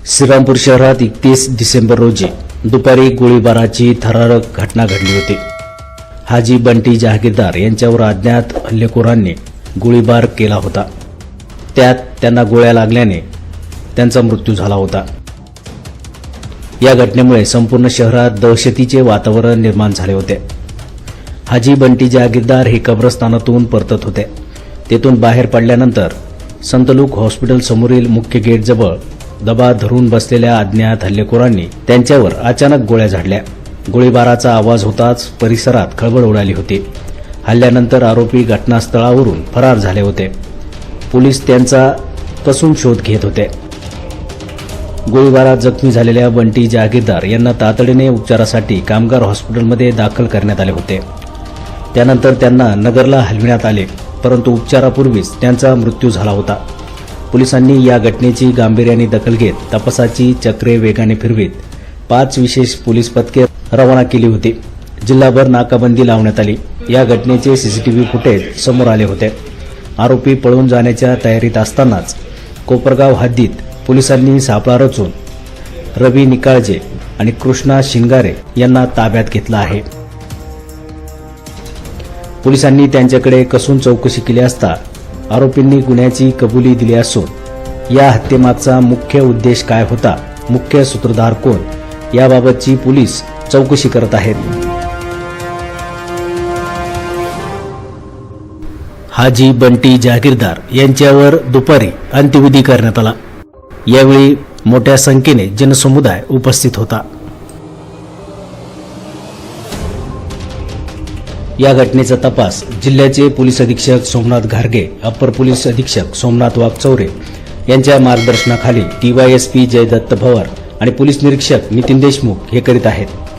श्रीरामपूर शहरात 31 डिसेंबर रोजी दुपारी गोळीबाराची थरारक घटना घडली होती। हाजी बंटी जहागीरदार यांच्यावर अज्ञात हल्लेखोरांनी गोळीबार केला होता। त्यात त्यांना गोळ्या लागल्याने त्यांचा मृत्यू झाला होता। या घटनेमुळे संपूर्ण शहरात दहशतीचे वातावरण निर्माण झाले होते। हाजी बंटी जहागीरदार हे कब्रस्तानातून परतत होते। तेथून बाहेर पडल्यानंतर संतलूक हॉस्पिटल समोरील मुख्य गेटजवळ दबा धरून बसलेल्या अज्ञात हल्लेखोरांनी त्यांच्यावर अचानक गोळ्या झाडल्या। गोळीबाराचा आवाज होताच परिसरात खळबळ उडाली होती। हल्ल्यानंतर आरोपी घटनास्थळावरून फरार झाले होते। पोलीस त्यांचा कसून शोध घेत होते। गोळीबारात जखमी झालेल्या बंटी जहागीरदार यांना तातडीने उपचारासाठी कामगार हॉस्पिटलमध्ये दाखल करण्यात आले होते। त्यानंतर त्यांना नगरला हलविण्यात आले, परंतु उपचारापूर्वीच त्यांचा मृत्यू झाला होता। पोलिसांनी या घटनेची गांभीर्याने दखल घेत तपासाची चक्रे वेगाने फिरवीत 5 विशेष पोलीस पथके रवाना केली होती। जिल्हाभर नाकाबंदी लावण्यात आली। या घटनेचे सीसीटीव्ही फुटेज समोर आले होते। आरोपी पळून जाण्याच्या तयारीत असतानाच कोपरगाव हद्दीत पोलिसांनी सापळा रचून रवी निकाळजे आणि कृष्णा शिंगारे यांना ताब्यात घेतलं आहे। पोलिसांनी त्यांच्याकडे कसून चौकशी केली असता आरोपींनी गुन्ह्याची कबुली दिली असून या हत्येमागचा मुख्य उद्देश काय होता, मुख्य सूत्रधार कोण, याबाबतची पोलीस चौकशी करत आहेत। हाजी बंटी जहागीरदार यांच्यावर दुपारी अंत्यविधी करण्यात आला। यावेळी मोठ्या संख्येने जनसमुदाय उपस्थित होता। या घटनेचा तपास जिल्ह्याचे पोलीस अधीक्षक सोमनाथ घारगे, अप्पर पोलीस अधीक्षक सोमनाथ वाघचौरे यांच्या मार्गदर्शनाखाली DYSP जयदत्त भवर आणि पोलीस निरीक्षक नितीन देशमुख हे करीत आहेत।